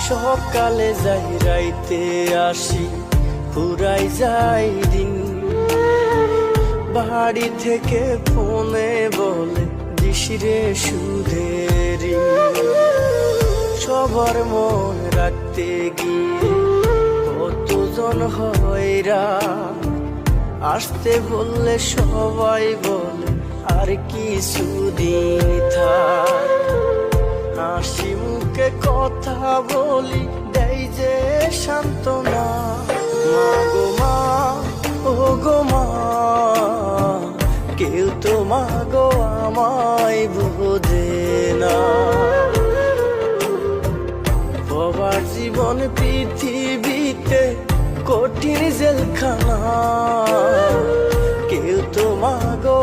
সকালে যাই রাইতে আসি, ফুরাই যাই দিন। বাড়ি থেকে ফোনে বলে দিশিরে সুধেরি, সবার মন রাখতে গিয়ে কতজন হয়রা। আসতে বললে সবাই বলে আর কিছুদিন থাক। হাসি মুখে কথা বলি, দেয় যে সান্ত্বনা। মা গো মা, ও গো মা, কেউ তো মা গো আমায় বোঝে না। বাবার জীবন পৃথিবীতে কঠিন জেলখানা, কেউ তো মা গো